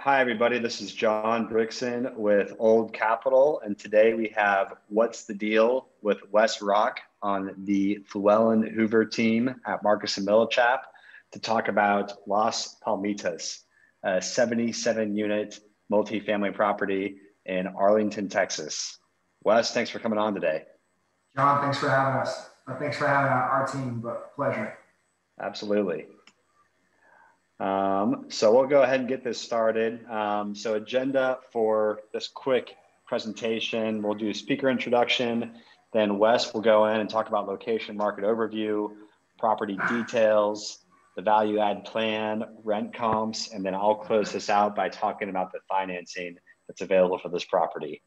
Hi, everybody. This is Brickson with Old Capital, and today we have What's the Deal with Wes Racht on the Llewellyn Hoover team at Marcus and Millichap to talk about Las Palmitas, a 77-unit multifamily property in Arlington, Texas. Wes, thanks for coming on today. John, thanks for having us. Thanks for having our team, but pleasure. Absolutely. So we'll go ahead and get this started. So agenda for this quick presentation, we'll do a speaker introduction, then Wes will go in and talk about location market overview, property details, the value add plan, rent comps, and then I'll close this out by talking about the financing that's available for this property.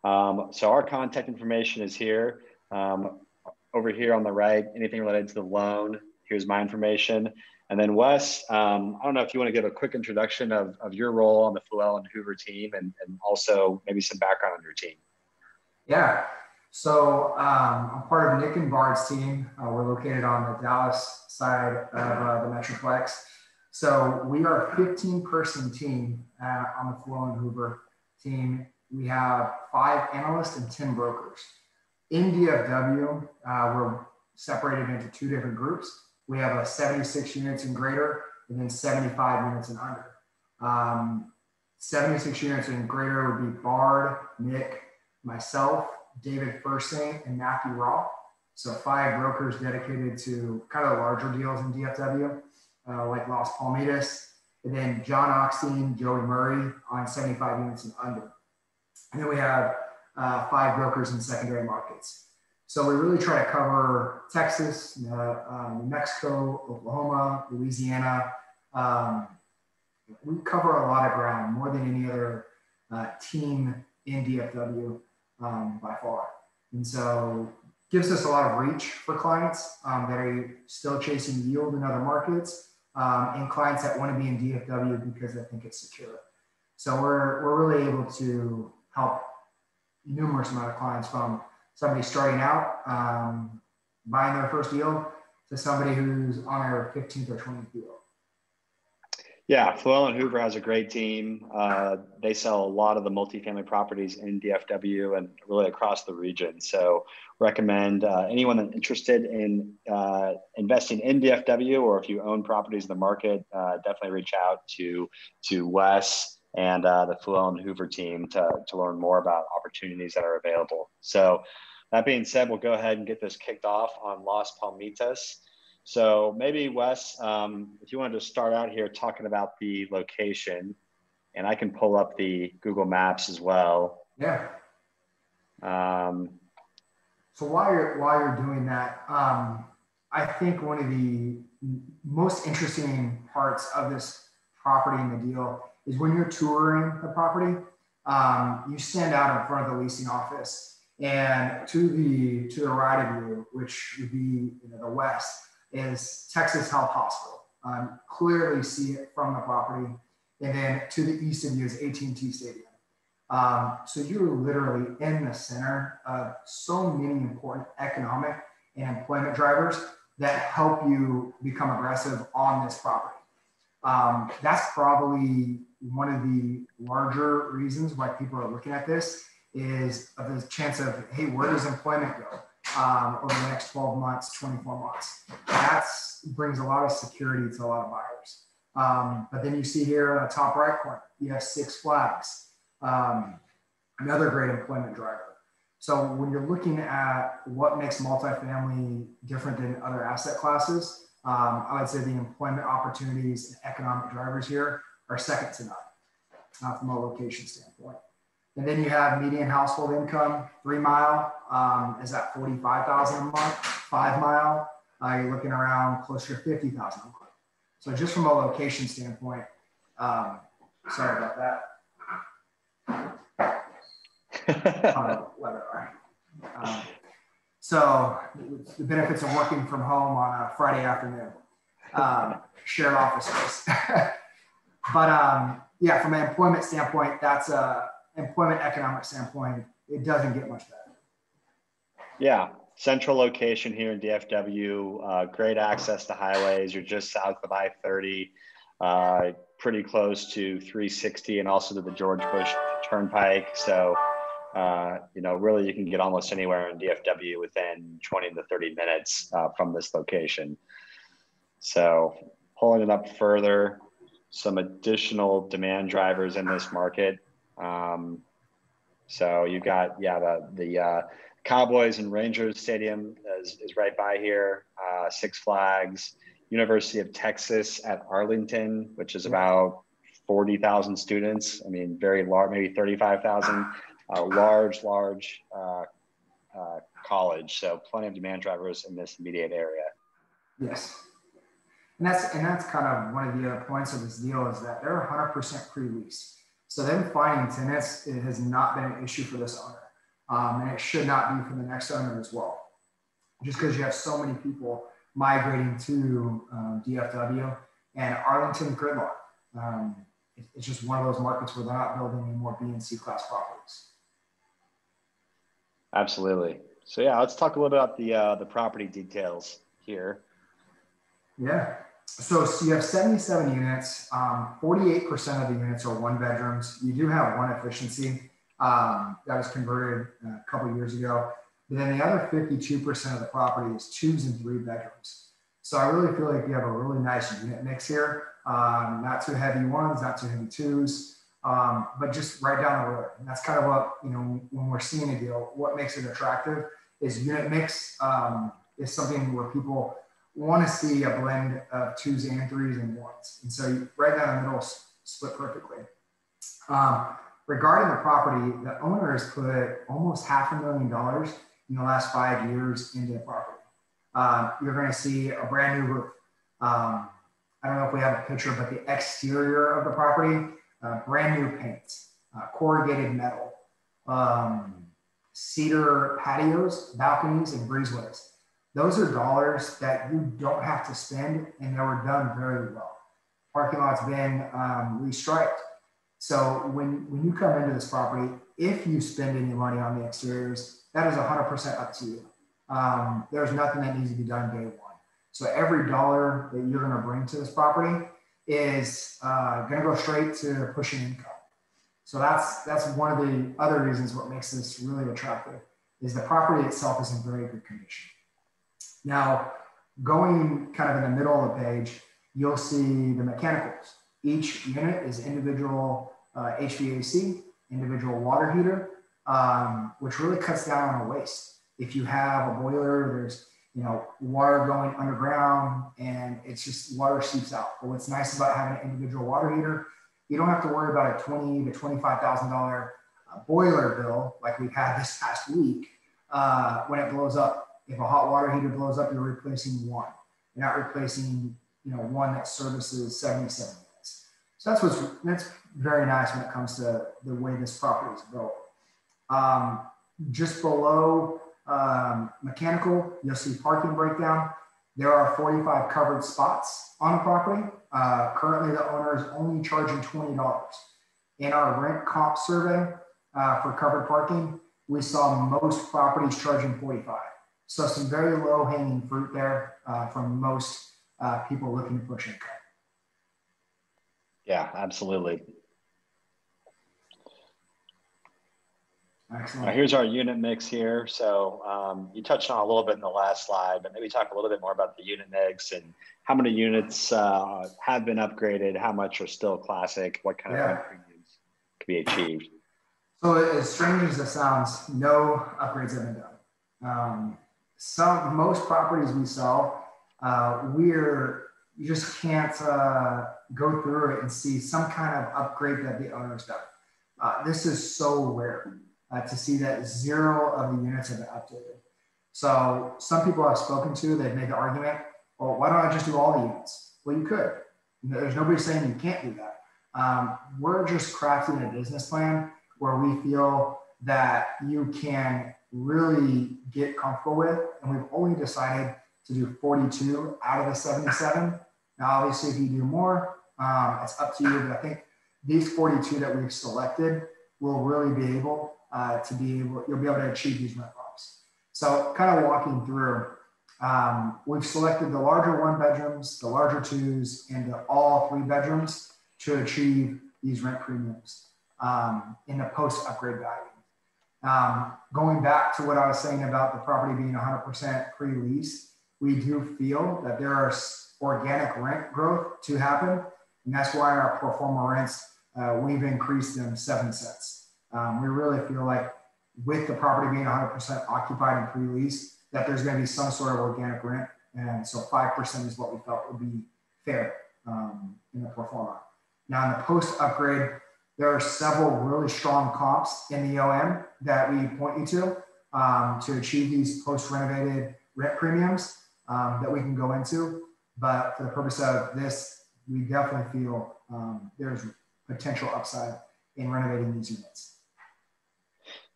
So our contact information is here. Over here on the right, anything related to the loan, here's my information. And then Wes, I don't know if you want to give a quick introduction of your role on the Llewellyn Hoover team and also maybe some background on your team. Yeah, so I'm part of Nick and Bard's team. We're located on the Dallas side of the Metroplex. So we are a 15-person team on the Llewellyn Hoover team. We have 5 analysts and 10 brokers. In DFW, we're separated into 2 different groups. We have a 76 units and greater, and then 75 units and under. 76 units and greater would be Bard, Nick, myself, David Fursing, and Matthew Raw. So 5 brokers dedicated to kind of larger deals in DFW, like Las Palmitas, and then John Oxteen, Joey Murray on 75 units and under. And then we have 5 brokers in secondary markets. So we really try to cover Texas, New Mexico, Oklahoma, Louisiana. We cover a lot of ground, more than any other team in DFW by far. And so gives us a lot of reach for clients that are still chasing yield in other markets and clients that want to be in DFW because they think it's secure. So we're really able to help numerous amount of clients, from somebody starting out, buying their first deal, to somebody who's on their 15th or 20th deal. Yeah, Llewellyn Hoover has a great team. They sell a lot of the multifamily properties in DFW and really across the region. So recommend anyone that's interested in investing in DFW, or if you own properties in the market, definitely reach out to Wes and the Llewellyn Hoover team to learn more about opportunities that are available. So that being said, we'll go ahead and get this kicked off on Las Palmitas. So maybe Wes, if you wanted to start out here talking about the location, and I can pull up the Google Maps as well. Yeah. So while you're doing that, I think one of the most interesting parts of this property and the deal is when you're touring the property, you stand out in front of the leasing office, and to the right of you, which would be the west, is Texas Health Hospital. Clearly see it from the property, and then to the east of you is AT&T Stadium. So you're literally in the center of so many important economic and employment drivers that help you become aggressive on this property. That's probably one of the larger reasons why people are looking at this, is of the chance of, hey, where does employment go over the next 12 months, 24 months? That brings a lot of security to a lot of buyers. But then you see here on the top right corner, you have Six Flags, another great employment driver. So when you're looking at what makes multifamily different than other asset classes, I would say the employment opportunities and economic drivers here are second to none from a location standpoint. And then you have median household income. 3 Mile is at $45,000 a month. 5 Mile, you're looking around closer to $50,000 a month. So just from a location standpoint, sorry about that. So the benefits of working from home on a Friday afternoon, shared office space. But yeah, from an employment standpoint, that's a employment economic standpoint, it doesn't get much better. Yeah, central location here in DFW, great access to highways. You're just south of I-30. pretty close to 360 and also to the George Bush Turnpike. So, really you can get almost anywhere in DFW within 20 to 30 minutes from this location. So pulling it up further, some additional demand drivers in this market. So you've got, the Cowboys and Rangers Stadium is right by here, Six Flags, University of Texas at Arlington, which is about 40,000 students. I mean, very large, maybe 35,000, large college. So plenty of demand drivers in this immediate area. Yes. And that's kind of one of the other points of this deal is that they're 100% pre-leased. So them finding tenants, it has not been an issue for this owner. And it should not be for the next owner as well. Just because you have so many people migrating to DFW and Arlington gridlock. It's just one of those markets where they're not building any more B and C class properties. Absolutely. So yeah, let's talk a little bit about the property details here. Yeah. So you have 77 units. 48% of the units are one bedrooms. You do have one efficiency that was converted a couple of years ago. But then the other 52% of the property is 2s and 3 bedrooms. So I really feel like you have a really nice unit mix here. Not too heavy 1s, not too heavy 2s, but just right down the road. And that's kind of what, when we're seeing a deal, what makes it attractive is unit mix is something where people want to see a blend of 2s and 3s and 1s. And so right down the middle split perfectly. Regarding the property, the owner has put almost $500,000 in the last 5 years into the property. You're going to see a brand new roof. I don't know if we have a picture, but the exterior of the property, brand new paint, corrugated metal, cedar patios, balconies, and breezeways. Those are dollars that you don't have to spend, and they were done very well. Parking lot's been restriped. So when you come into this property, if you spend any money on the exteriors, that is 100% up to you. There's nothing that needs to be done day one. So every dollar that you're going to bring to this property is going to go straight to pushing income. So that's one of the other reasons what makes this really attractive is the property itself is in very good condition. Now, going kind of in the middle of the page, you'll see the mechanicals. Each unit is individual HVAC, individual water heater, which really cuts down on the waste. If you have a boiler, there's water going underground and it's just water seeps out. But what's nice about having an individual water heater, you don't have to worry about a $20,000 to $25,000 boiler bill like we've had this past week when it blows up. If a hot water heater blows up, you're replacing one. You're not replacing one that services 77 units. So that's very nice when it comes to the way this property is built. Just below mechanical, you'll see parking breakdown. There are 45 covered spots on the property. Currently, the owner is only charging $20. In our rent comp survey for covered parking, we saw most properties charging $45. So some very low hanging fruit there from most people looking to push income. Yeah, absolutely. Excellent. Here's our unit mix here. So you touched on a little bit in the last slide, but maybe talk a little bit more about the unit mix and how many units have been upgraded, how much are still classic, what kind of rent premiums can be achieved. So as strange as it sounds, no upgrades have been done. Most properties we sell, you just can't go through it and see some kind of upgrade that the owner's done. This is so rare to see that 0 of the units have been updated. So some people I've spoken to, they've made the argument, well, why don't I just do all the units? Well, you could. There's nobody saying you can't do that. We're just crafting a business plan where we feel that you can really get comfortable with, and we've only decided to do 42 out of the 77. Now, obviously, if you do more, it's up to you, but I think these 42 that we've selected will really be able you'll be able to achieve these rent bumps. So kind of walking through, We've selected the larger 1 bedrooms, the larger 2s, and the all 3 bedrooms to achieve these rent premiums in the post-upgrade value. Going back to what I was saying about the property being 100% pre-leased, we do feel that there are organic rent growth to happen, and that's why our pro forma rents, we've increased them 7 cents. We really feel like with the property being 100% occupied and pre-leased, that there's going to be some sort of organic rent. And so 5% is what we felt would be fair in the pro forma. Now in the post-upgrade, there are several really strong comps in the OM that we point you to achieve these post-renovated rent premiums that we can go into. But for the purpose of this, we definitely feel there's potential upside in renovating these units.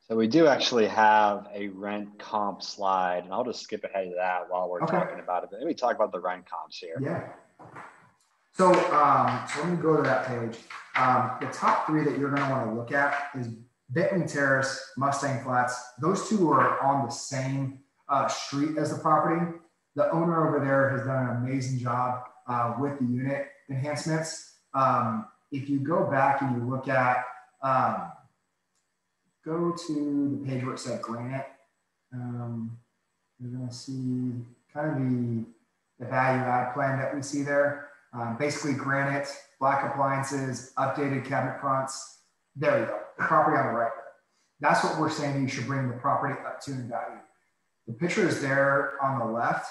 So we do actually have a rent comp slide, and I'll just skip ahead to that while we're talking about it. But let me talk about the rent comps here. Yeah. So let me go to that page. The top 3 that you're going to want to look at is Bentley Terrace, Mustang Flats. Those 2 are on the same street as the property. The owner over there has done an amazing job with the unit enhancements. If you go back and you look at, go to the page where it said granite, you're going to see kind of the value add plan that we see there. Basically granite, black appliances, updated cabinet fronts. There we go, the property on the right there. That's what we're saying you should bring the property up to in value. The picture is there on the left.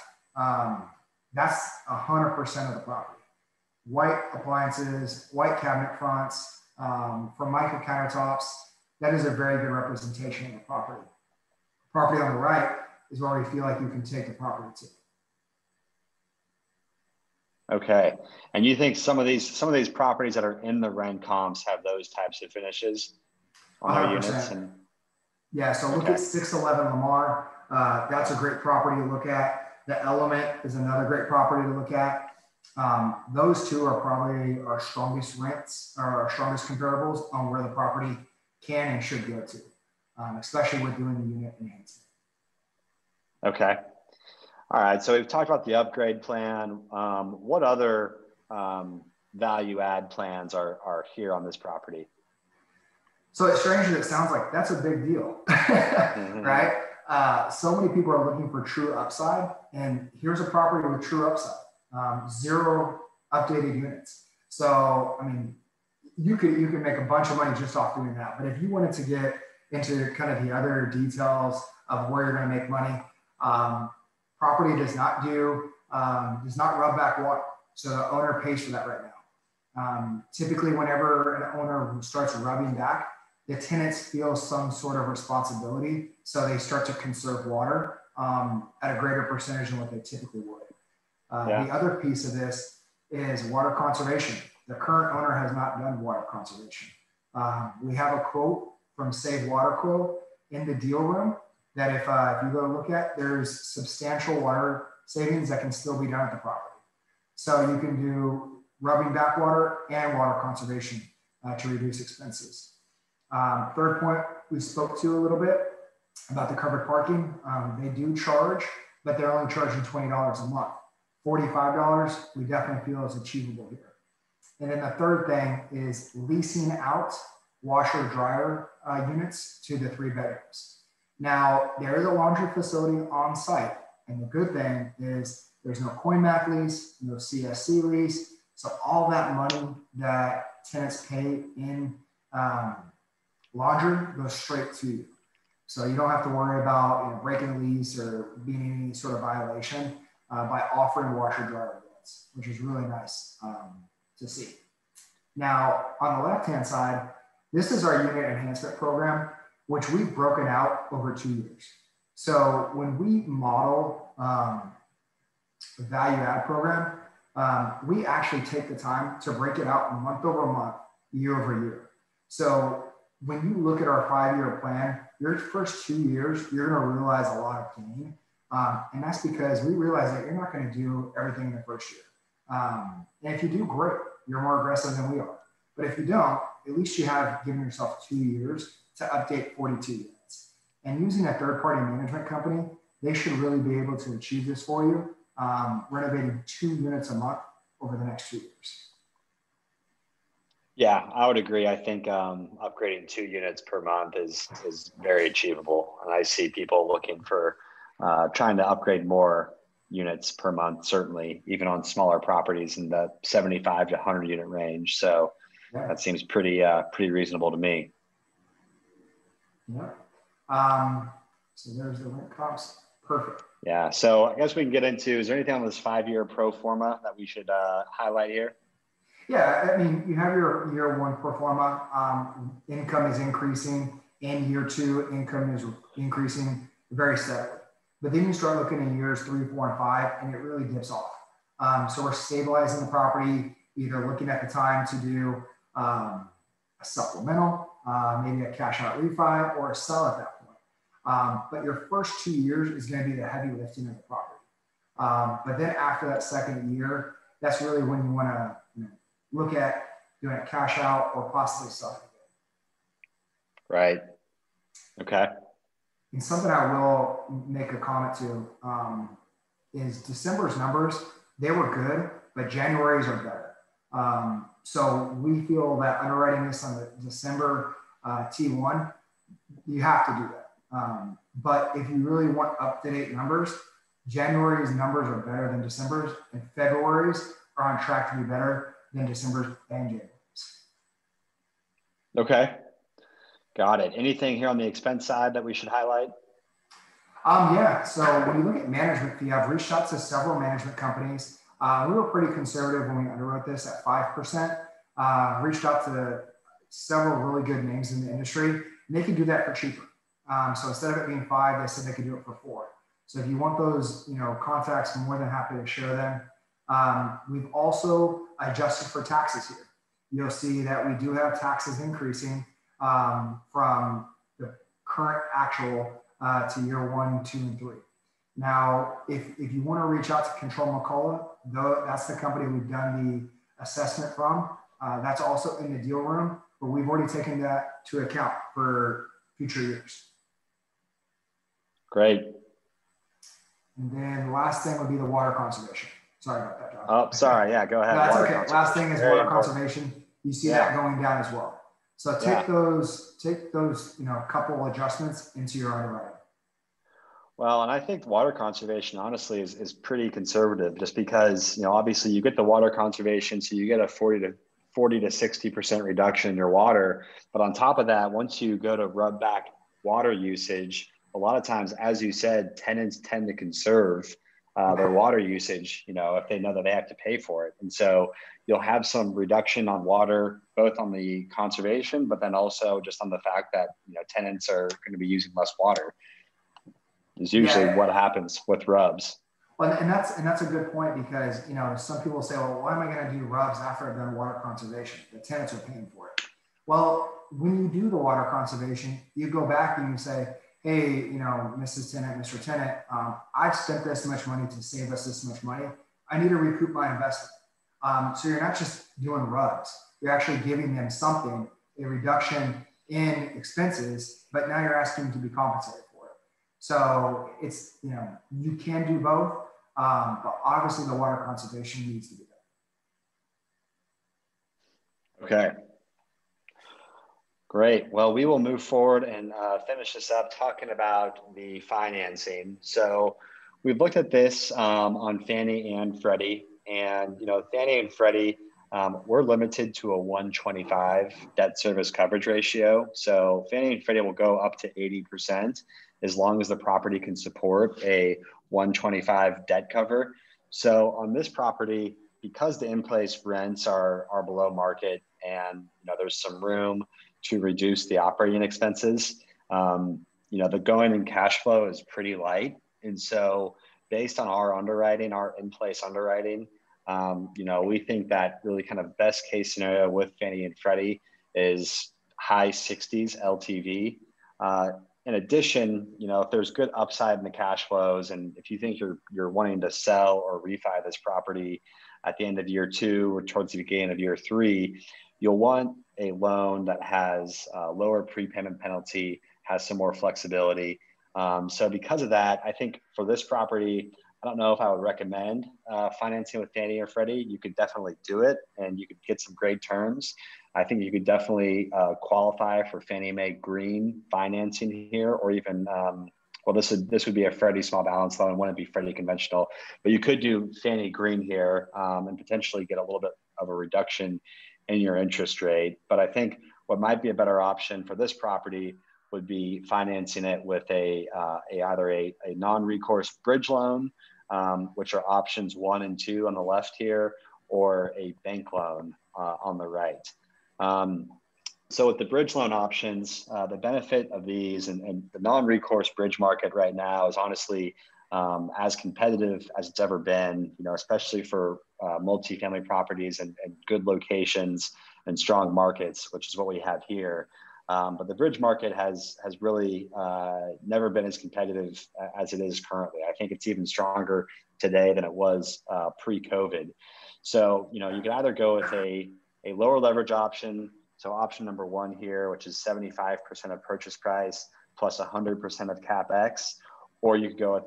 That's 100% of the property. White appliances, white cabinet fronts, Formica countertops. That is a very good representation of the property. Property on the right is where we feel like you can take the property to. Okay, and you think some of these properties that are in the rent comps have those types of finishes on their units? And yeah, so look at 611 Lamar. That's a great property to look at. The Element is another great property to look at. Those 2 are probably our strongest rents or our strongest comparables on where the property can and should go to, especially with doing the unit enhancement. Okay. All right. So we've talked about the upgrade plan. What other value add plans are here on this property? So it's strange that it sounds like that's a big deal, right? So many people are looking for true upside, and here's a property with true upside, 0 updated units. So, I mean, you could make a bunch of money just off doing that. But if you wanted to get into kind of the other details of where you're going to make money, property does not rub back water. So the owner pays for that right now. Typically, whenever an owner starts rubbing back, the tenants feel some sort of responsibility. So they start to conserve water at a greater percentage than what they typically would. The other piece of this is water conservation. The current owner has not done water conservation. We have a quote from Save Water Quote in the deal room that if you go look at, there's substantial water savings that can still be done at the property. So you can do rubbing back water and water conservation to reduce expenses. Third point, we spoke to a little bit about the covered parking. They do charge, but they're only charging $20 a month. $45, we definitely feel is achievable here. And then the third thing is leasing out washer dryer units to the 3 bedrooms. Now, there is a laundry facility on site. And the good thing is there's no coin math lease, no CSC lease. So all that money that tenants pay in laundry goes straight to you. So you don't have to worry about breaking a lease or being in any sort of violation by offering washer dryer units, which is really nice to see. Now, on the left-hand side, this is our unit enhancement program, which we've broken out over 2 years. So when we model the value add program, we actually take the time to break it out month over month, year over year. So when you look at our 5-year plan, your first 2 years, you're going to realize a lot of gain. And that's because we realize that you're not going to do everything in the first year. And if you do, great, you're more aggressive than we are. But if you don't, at least you have given yourself 2 years to update 42 units. And using a third-party management company they should really be able to achieve this for you, renovating 2 units a month over the next 2 years. Yeah, I would agree. I think upgrading 2 units per month is very achievable. And I see people looking for trying to upgrade more units per month, certainly, even on smaller properties in the 75 to 100 unit range. So Yeah. that seems pretty reasonable to me. Yeah. So there's the rent comps. Perfect. Yeah. So I guess we can get into, is there anything on this 5-year pro forma that we should highlight here? Yeah, I mean, you have your year one pro forma, income is increasing, and year two income is increasing very steadily. But then you start looking in years 3, 4, and 5, and it really dips off. So we're stabilizing the property, either looking at the time to do a supplemental, maybe a cash out refi, or a sell at that point. But your first 2 years is going to be the heavy lifting of the property. But then after that second year, that's really when you want to look at doing a cash out or possibly selling it. Right. Okay. And something I will make a comment to is December's numbers, they were good, but January's are better. So we feel that underwriting this on the December T1, you have to do that. But if you really want up-to-date numbers, January's numbers are better than December's, and February's are on track to be better than December's and January's. Okay. Got it. Anything here on the expense side that we should highlight? Yeah. So when you look at management fee, I've reached out to several management companies. We were pretty conservative when we underwrote this at 5%. Reached out to several really good names in the industry, and they can do that for cheaper. So instead of it being 5, they said they could do it for 4. So if you want those, contacts, I'm more than happy to share them. We've also adjusted for taxes here. You'll see that we do have taxes increasing from the current actual to year 1, 2, and 3. Now, if you want to reach out to Control McCullough, though, that's the company we've done the assessment from. That's also in the deal room, but we've already taken that to account for future years. Great. And then the last thing would be the water conservation. Sorry about that, John. Oh, sorry. Yeah, go ahead. No, that's okay. Last thing is very water important. conservation. You see that going down as well. So take those, couple adjustments into your underwriting. Well, and I think water conservation, honestly, is pretty conservative, just because, obviously you get the water conservation, so you get a 40 to 60% reduction in your water. But on top of that, once you go to rub back water usage, a lot of times, as you said, tenants tend to conserve their water usage, if they know that they have to pay for it. And so you'll have some reduction on water, both on the conservation, but then also just on the fact that, tenants are going to be using less water. Is usually what happens with rubs. Well, and that's a good point, because, some people say, well, why am I going to do rubs after I've done water conservation? The tenants are paying for it. Well, when you do the water conservation, you go back and you say, hey, Mrs. Tenant, Mr. Tenant, I've spent this much money to save us this much money. I need to recoup my investment. So you're not just doing rubs. You're actually giving them something, a reduction in expenses, but now you're asking them to be compensated for it. So it's, you can do both, but obviously the water conservation needs to be done. Okay. Great. Well, we will move forward and finish this up talking about the financing. So we've looked at this on Fannie and Freddie, and Fannie and Freddie, we're limited to a 125 debt service coverage ratio. So Fannie and Freddie will go up to 80% as long as the property can support a 125 debt cover. So on this property, because the in-place rents are below market, and there's some room to reduce the operating expenses, the going in cash flow is pretty light. And so based on our underwriting, our in-place underwriting, we think that really kind of best case scenario with Fannie and Freddie is high 60s LTV. In addition, if there's good upside in the cash flows, and if you think you're wanting to sell or refi this property at the end of year 2 or towards the beginning of year 3, you'll want a loan that has a lower prepayment penalty, has some more flexibility. So because of that, I think for this property, I don't know if I would recommend financing with Fannie or Freddie. You could definitely do it and you could get some great terms. I think you could definitely qualify for Fannie Mae green financing here, or even, well, this would be a Freddie small balance loan, it wouldn't be Freddie conventional, but you could do Fannie green here and potentially get a little bit of a reduction in your interest rate. But I think what might be a better option for this property would be financing it with either a non-recourse bridge loan, which are options 1 and 2 on the left here, or a bank loan on the right. So with the bridge loan options, the benefit of these and the non-recourse bridge market right now is honestly as competitive as it's ever been, especially for multifamily properties and good locations and strong markets, which is what we have here. But the bridge market has really never been as competitive as it is currently. I think it's even stronger today than it was pre-COVID. So, you can either go with a lower leverage option. So option number 1 here, which is 75% of purchase price plus 100% of CapEx, or you could go with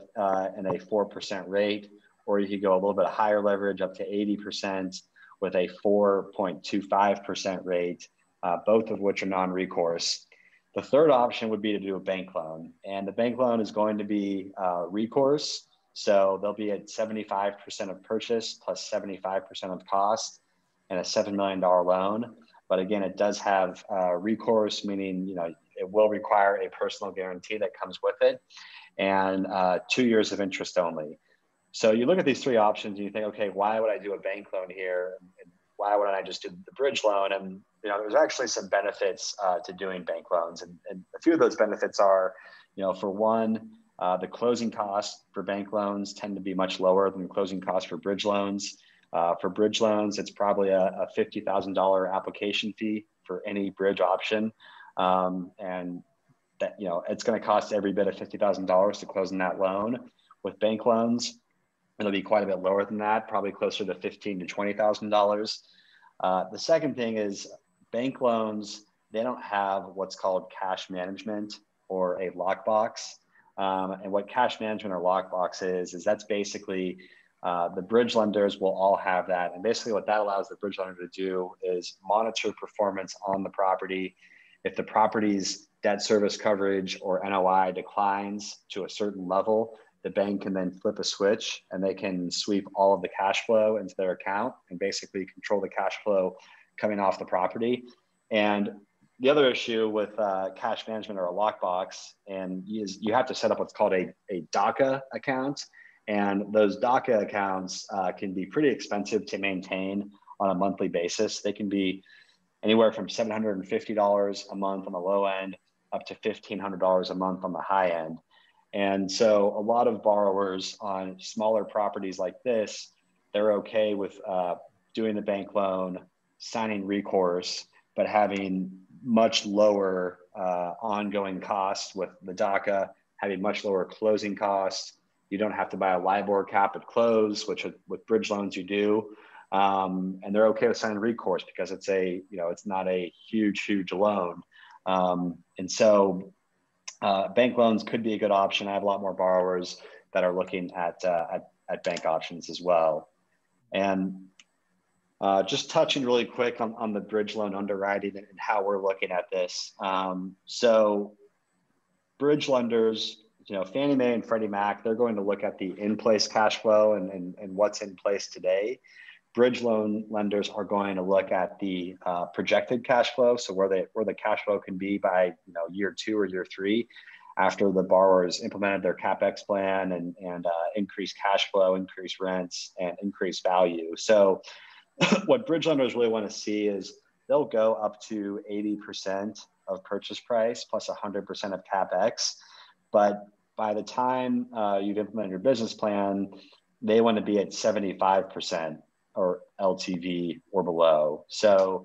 in a 4% rate, or you could go a little bit higher leverage up to 80% with a 4.25% rate. Both of which are non-recourse. The third option would be to do a bank loan, and the bank loan is going to be recourse. So they'll be at 75% of purchase plus 75% of cost and a $7 million loan. But again, it does have recourse, meaning, it will require a personal guarantee that comes with it, and 2 years of interest only. So you look at these 3 options and you think, okay, why would I do a bank loan here? And why wouldn't I just do the bridge loan? And there's actually some benefits to doing bank loans, and a few of those benefits are, for one, the closing costs for bank loans tend to be much lower than the closing costs for bridge loans. For bridge loans, it's probably a $50,000 application fee for any bridge option, and that it's going to cost every bit of $50,000 to close in that loan. With bank loans, it'll be quite a bit lower than that, probably closer to $15,000 to $20,000. The second thing is bank loans, they don't have what's called cash management or a lockbox. And what cash management or lockbox is that's basically the bridge lenders will all have that. And basically what that allows the bridge lender to do is monitor performance on the property. If the property's debt service coverage or NOI declines to a certain level, the bank can then flip a switch and they can sweep all of the cash flow into their account and basically control the cash flow coming off the property. And the other issue with cash management or a lockbox is you have to set up what's called a DACA account. And those DACA accounts can be pretty expensive to maintain on a monthly basis. They can be anywhere from $750 a month on the low end up to $1,500 a month on the high end. And so a lot of borrowers on smaller properties like this, they're okay with doing the bank loan, signing recourse, but having much lower ongoing costs with the DACA, having much lower closing costs. You don't have to buy a LIBOR cap at close, which with bridge loans you do. And they're okay with signing recourse because it's it's not a huge loan. And so bank loans could be a good option. I have a lot more borrowers that are looking at bank options as well. And just touching really quick on the bridge loan underwriting and how we're looking at this. So bridge lenders, Fannie Mae and Freddie Mac, they're going to look at the in-place cash flow and what's in place today. Bridge loan lenders are going to look at the projected cash flow, so where the cash flow can be by year 2 or year 3, after the borrowers implemented their CapEx plan and increase cash flow, increase rents, and increase value. So what bridge lenders really want to see is they'll go up to 80% of purchase price plus 100% of CapEx, but by the time you've implemented your business plan, they want to be at 75% or LTV or below. So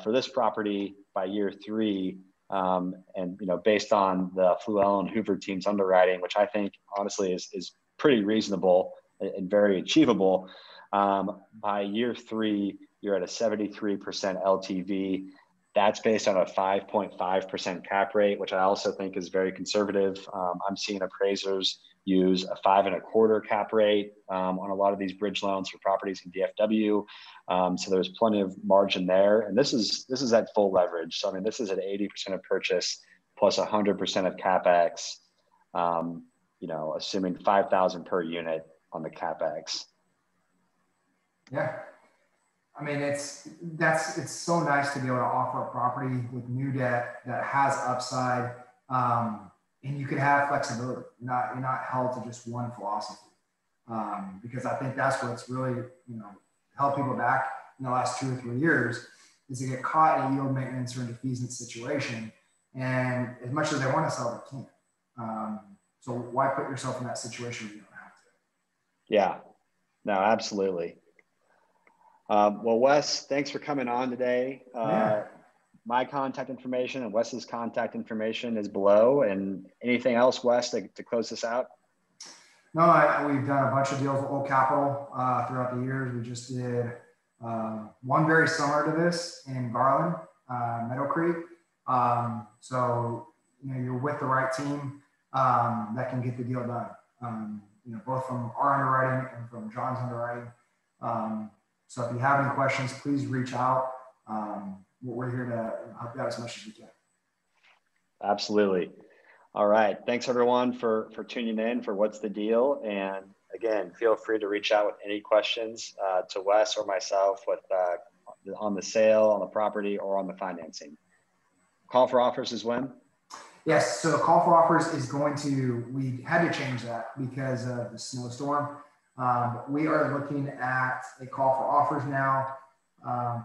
for this property by year 3, and based on the Fluell and Hoover team's underwriting, which I think honestly is pretty reasonable and very achievable, by year 3, you're at a 73% LTV That's based on a 5.5% cap rate, which I also think is very conservative. I'm seeing appraisers use a 5.25% cap rate on a lot of these bridge loans for properties in DFW. So there's plenty of margin there. And this is at full leverage. So I mean, this is at 80% of purchase plus 100% of CapEx. Assuming 5,000 per unit on the CapEx. Yeah. I mean, it's so nice to be able to offer a property with new debt that has upside, and you can have flexibility. You're not held to just one philosophy, because I think that's what's really held people back in the last 2 or 3 years is to get caught in a yield maintenance or a defeasance situation, and as much as they want to sell, they can't. So why put yourself in that situation when you don't have to? Yeah, no, absolutely. Well, Wes, thanks for coming on today. My contact information and Wes's contact information is below. And anything else, Wes, to close this out? No, we've done a bunch of deals with Old Capital throughout the years. We just did one very similar to this in Garland, Meadow Creek. So you're with the right team that can get the deal done. Both from our underwriting and from John's underwriting. So if you have any questions, please reach out. We're here to help you out as much as we can. Absolutely. All right. Thanks everyone for tuning in for What's the Deal. And again, feel free to reach out with any questions to Wes or myself on the sale, on the property, or on the financing. Call for offers is when? Yes. So the call for offers is we had to change that because of the snowstorm. We are looking at a call for offers now,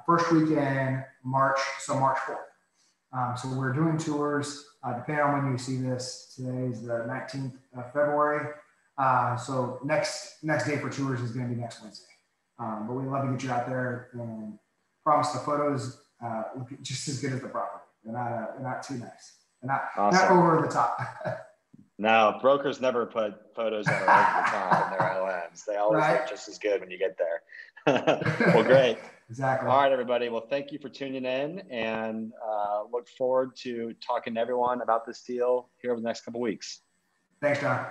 first weekend, March 4th. So we're doing tours, depending on when you see this. Today is the 19th of February. So next day for tours is going to be next Wednesday. But we'd love to get you out there and promise the photos look just as good as the property. They're not too nice. They're not over the top. No, brokers never put photos that are over the top in their LMs. They always look just as good when you get there. Well, great. Exactly. All right, everybody. Well, thank you for tuning in, and look forward to talking to everyone about this deal here over the next couple of weeks. Thanks, John.